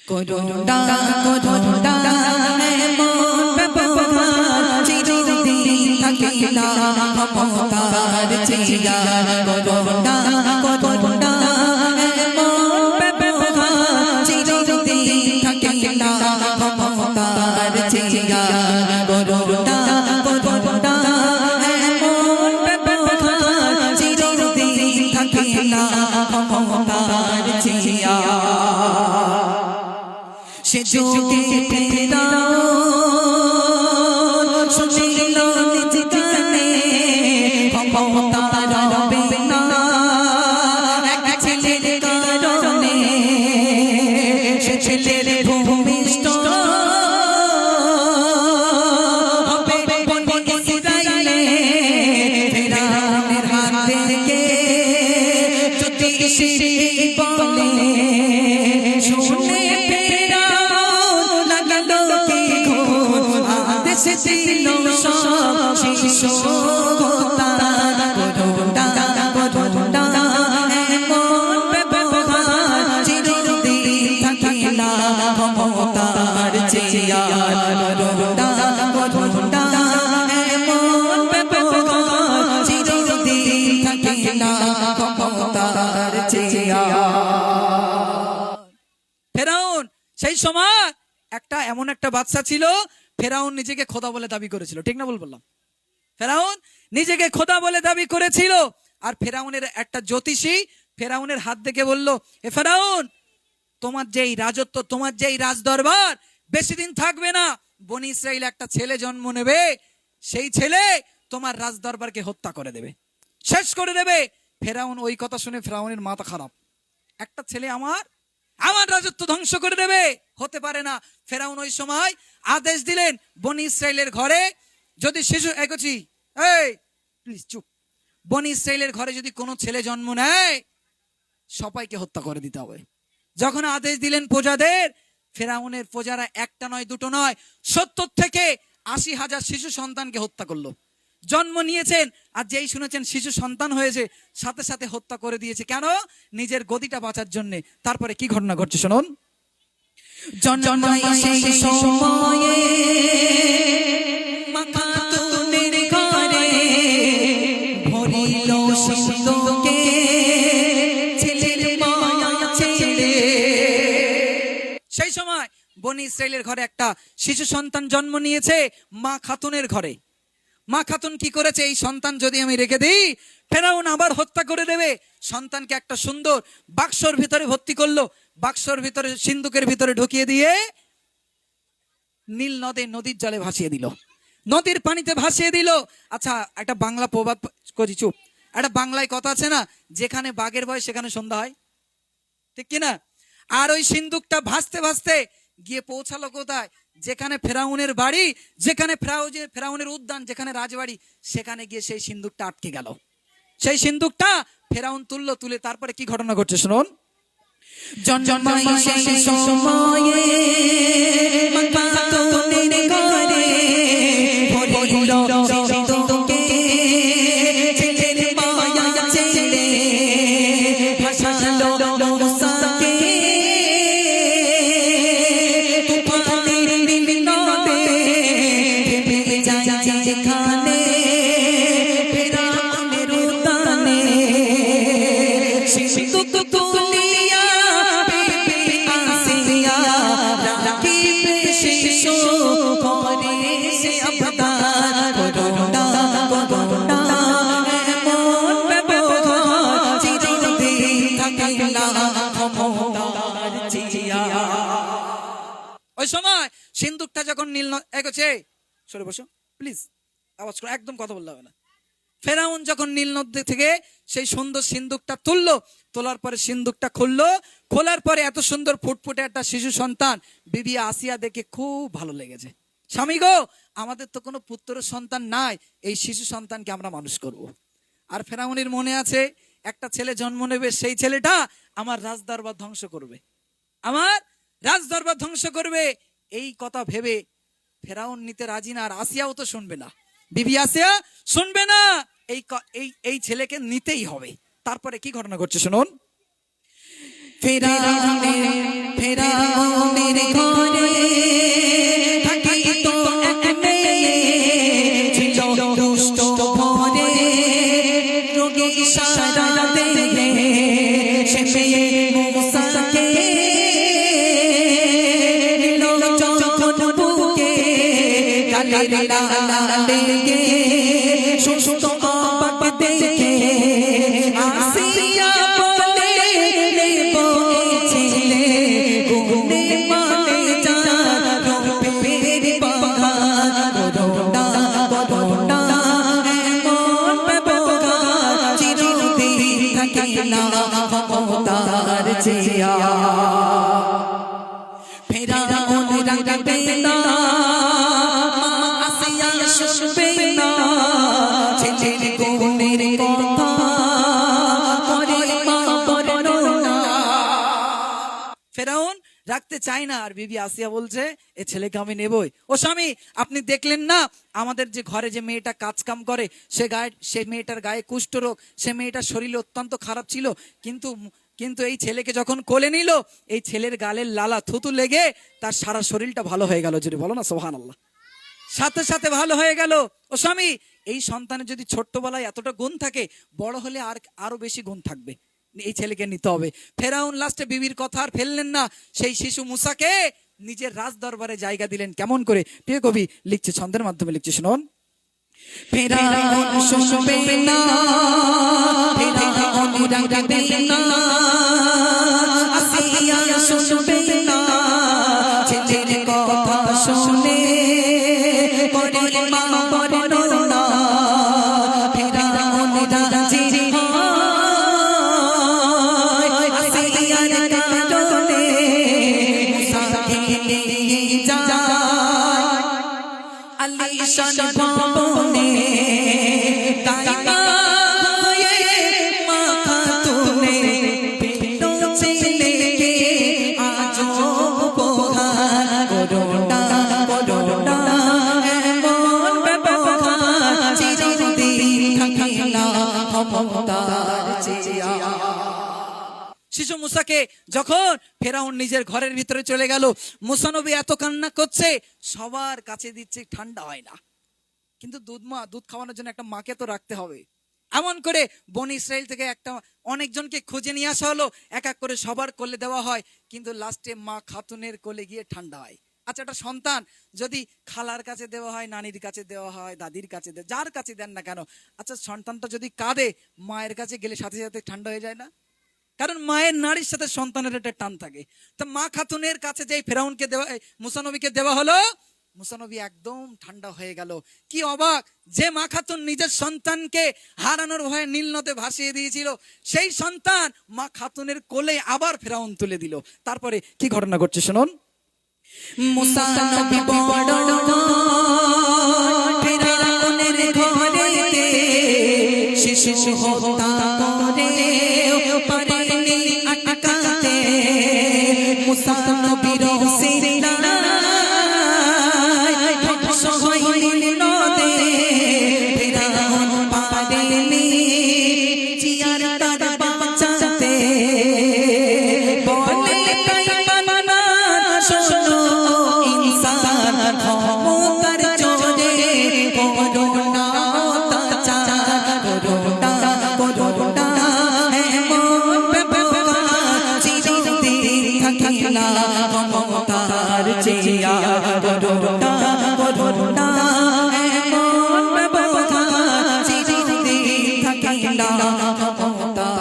করুণা করুণা এমন ব্যবহার চিরদিন থাকে না মমতার চেয়া করুণা করুণা এমন ব্যবহার চিরদিন থাকে না মমতার চেয়া করুণা করুণা এমন ব্যবহার চিরদিন থাকে না মমতার চেয়া সে যুগে ফেরাউন শুনিল নিজ কানে ক্ষমতা রবে না এক ছেলের কারণে সে ছেলের ভূমিষ্ঠ হবে বনি ইসরাইলে ফেরাউনের হাত থেকে জ্যোতিষী বলে শুনে দিল সব শিশু তার করুণা করুণা এমন ব্যবহার চিরদিন থাকে না মমতার চেয়া করুণা করুণা এমন ব্যবহার চিরদিন থাকে না মমতার চেয়া। ফেরাউন সেই সময় এমন একটা বাদশা ছিল, ফেরাউন নিজেকে খোদা বলে দাবি করেছিল, ঠিক না বললাম? ফেরাউন নিজেকে খোদা বলে দাবি করেছিল। আর ফেরাউনের একটা জ্যোতিষী ফেরাউনের হাত দেখে বলল, এ ফেরাউন, তোমার যেই রাজত্ব, তোমার যেই রাজদরবার বেশি দিন থাকবে না। বনি ইসরাইল একটা ছেলে জন্ম নেবে, সেই ছেলে তোমার রাজদরবারকে হত্যা করে দেবে, শেষ করে দেবে। ফেরাউন ওই কথা শুনে ফেরাউনের মাথা খারাপ, একটা ছেলে আমার রাজত্ব ধ্বংস করে দেবে, হতে পারে না। ফেরাউন ওই সময় আদেশ দিলেন, বনি ইসরাইলের ঘরে যদি শিশু প্লিজ চুপ, বনি ইসরাইলের ঘরে যদি কোনো ছেলে জন্ম নেয় সবাইকে হত্যা করে দিতে হবে। যখন আদেশ দিলেন প্রজাদের, ফেরাউনের প্রজারা একটা নয় দুটো নয় 70 থেকে 80,000 শিশু সন্তানকে হত্যা করলো। জন্ম নিয়েছেন আর যেই শুনেছেন শিশু সন্তান হয়েছে সাথে সাথে হত্যা করে দিয়েছে। কেন? নিজের গদিটা বাঁচার জন্য। তারপরে কি ঘটনা ঘটছে শুনুন। জন্মায় সেই সময়ে মা খাতুনের ঘরে ভরিল সিন্ধুকে ছেলের মায়া ছেলে। সেই সময় বনি ইসরাইলের ঘরে একটা শিশু সন্তান জন্ম নিয়েছে মা খাতুনের ঘরে। মা খাতুন কি করেছে, এই সন্তান যদি আমি রেখে দিই ফেরাউন আবার হত্যা করে দেবে। সন্তানকে একটা সুন্দর বাক্সর ভিতরে ভর্তি করলো, বাক্সর ভিতরে সিন্ধুকের ভিতরে ঢুকিয়ে দিয়ে নীল নদীর জলে ভাসিয়ে দিল, নদীর পানিতে ভাসিয়ে দিল। আচ্ছা, একটা বাংলা প্রবাদ করি, চুপ, একটা বাংলায় কথা আছে না, যেখানে বাঘের ভয় সেখানে সন্ধ্যা হয়, ঠিক কিনা? আর ওই সিন্ধুকটা ভাসতে ভাসতে গিয়ে পৌঁছালো কোথায়? যেখানে ফেরাউনের বাড়ি, যেখানে ফেরাউনের উদ্যান, যেখানে রাজবাড়ি, সেখানে গিয়ে সেই সিন্ধুকটা আটকে গেল। সেই সিন্ধুকটা ফেরাউন তুলে তারপরে কি ঘটনা ঘটছে শুনুন। জন্মায় সেই সময়ে মা খাতুনের ঘরে ভরিল সিন্ধুকে ছেলের মায়া ছেলে ভাসালো মুসাকে তুফানের নদে ভেসে যায় যেখানে ফেরাউনের উদ্যানে সিন্ধুক তুলিয়া ওই সময় সিন্ধুকটা যখন নীল এগোচ্ছে, সরে বসো প্লিজ, আওয়াজ করে একদম কথা বলতে হবে না। ফেরাউন যখন নীল নদী থেকে সেই সুন্দর সিন্ধুকটা তুললো, তোলার পরে সিন্ধুকটা খুললো, খোলার পরে এত সুন্দর ফুটফুটে একটা শিশু সন্তান বিবি আসিয়া দেখে খুব ভালো লেগেছে। স্বামী গো, আমাদের তো কোনো পুত্র সন্তান নাই, এই শিশু সন্তানকে আমরা মানুষ করব। আর ফেরাউনের মনে আছে একটা ছেলে জন্ম নেবে, সেই ছেলেটা আমার রাজদরবার ধ্বংস করবে, আমার রাজদরবার ধ্বংস করবে। এই কথা ভেবে ফেরাউন নিতে রাজি না, আর আসিয়াও তো শুনবে না, বিবি আসিয়া শুনবে না, এই ছেলেকে নিতেই হবে। তারপরে কি ঘটনা ঘটছে শুনুন। ফেরাউনের ঘরে থাকিত এক মেয়ে ছিল দুষ্ট ভরে রোগে সারা দেহে সে মেয়ে মুসাকে নিল যখন বুকে গালের লালা লেগে সুস্থ অবাক দেখে আসিয়া বলে নেব এই ছেলে গুনে মানে যার রূপের বাগান করোনা করোনা এমন ব্যবহার চিরদিন থাকে না ক্ষমতার চেয়া ফেরাউন রাখবে না আসিয়া শুনবে না ছেলের গুণের কথা করে মা বর্ণনা। ফেরাউন রাখতে চায় না, আর বিবি আসিয়া বলছে এ ছেলেকে আমি নেবই। ও স্বামী, আপনি দেখলেন না আমাদের যে ঘরে যে মেয়েটা কাজ কাম করে সে মেয়েটার গায়ে কুষ্ঠরোগ, সে মেয়েটার শরীর অত্যন্ত খারাপ ছিল, কিন্তু এই ছেলেকে যখন কোলে নিল এই ছেলের গালের লালা থুতু লেগে তার সারা শরীরটা ভালো হয়ে গেল। যদি বলো না সুবহানাল্লাহ, সাথে সাথে ভালো হয়ে গেল। ও স্বামী, এই সন্তানের যদি ছোট্টবেলায় এতটা গুণ থাকে বড় হলে আরো বেশি গুণ থাকবে, এই ছেলেকে নিতে হবে। ফেরাউন লাস্টে বিবির কথা আর ফেললেন না, সেই শিশু মুসাকে নিজের রাজ দরবারে জায়গা দিলেন। কেমন করে? প্রিয় কবি লিখছে, ছন্দের মাধ্যমে লিখছে, শুনুন। ফেরাউন শুনবে না, ফেরাউন রাখবে না, আসিয়া শুনবে না, ছেলের কথা শুনে করে মা বর্ণনা। ফেরাউন রাজি হয় আসিয়ার কারণে মুসাকে নিয়ে যায় আলিশান ভবনে। তাই মায়ে মা খাতুনে পেল ছেলেকে আজো উপহার করোনা করোনা এমন ব্যবহার চিরদিন থাকে না ক্ষমতার চেয়া। শিশু মুসাকে যখন ফেরাউন নিজের ঘরের ভিতরে চলে গেল, মুসা নবী এত কান্না করছে, সবার কাছে দিচ্ছে, ঠান্ডা হয় না। কিন্তু দুধ খাওয়ানোর জন্য একটা মাকে তো রাখতে হবে। এমন করে বনি ইসরাইল থেকে অনেকজনকে খুঁজে নিয়ে আসা হলো, এক এক করে সবার কোলে দেওয়া হয়, কিন্তু লাস্টে মা খাতুনের কোলে গিয়ে ঠান্ডা হয়। আচ্ছা, একটা সন্তান যদি খালার কাছে দেওয়া হয়, নানির কাছে দেওয়া হয়, দাদির কাছে যার কাছে দেন না কেন, আচ্ছা সন্তানটা যদি কাঁদে মায়ের কাছে গেলে সাথে সাথে ঠান্ডা হয়ে যায় না? কারণ মায়ের নারীর সাথে সন্তানের একটা টান থাকে। তো মা খাতুনের কাছে যে ফেরাউনকে দেওয়া, মুসা নবীকে দেওয়া হলো, মুসা নবী একদম ঠান্ডা হয়ে গেল। কি অবাক, যে মা খাতুন নিজের সন্তানকে হারানোর ভয়ে নীল নদে ভাসিয়ে দিয়েছিল, সেই সন্তান মা খাতুনের কোলে আবার ফেরাউন তুলে দিল। তারপরে কি ঘটনা ঘটছে শুনুন। মুসা নবী বড় ফেরাউনের ঘরেতে শিশু হত্যা করে পারেনি আটকাতে। মুসা নবীর সিনায় ধ্বংস হয়নি নদে, ফেরাউন পারেনি জিয়ার তার বাঁচাতে। বলে তাই মানা শোনো ইনসান ক্ষমতার জোরে করোনা অত্যাচার করোনা করোনা এমন ব্যবহার চিরদিন থাকে না ক্ষমতার চেয়া। করোনা করোনা এমন ব্যবহার চিরদিন থাকে না ক্ষমতার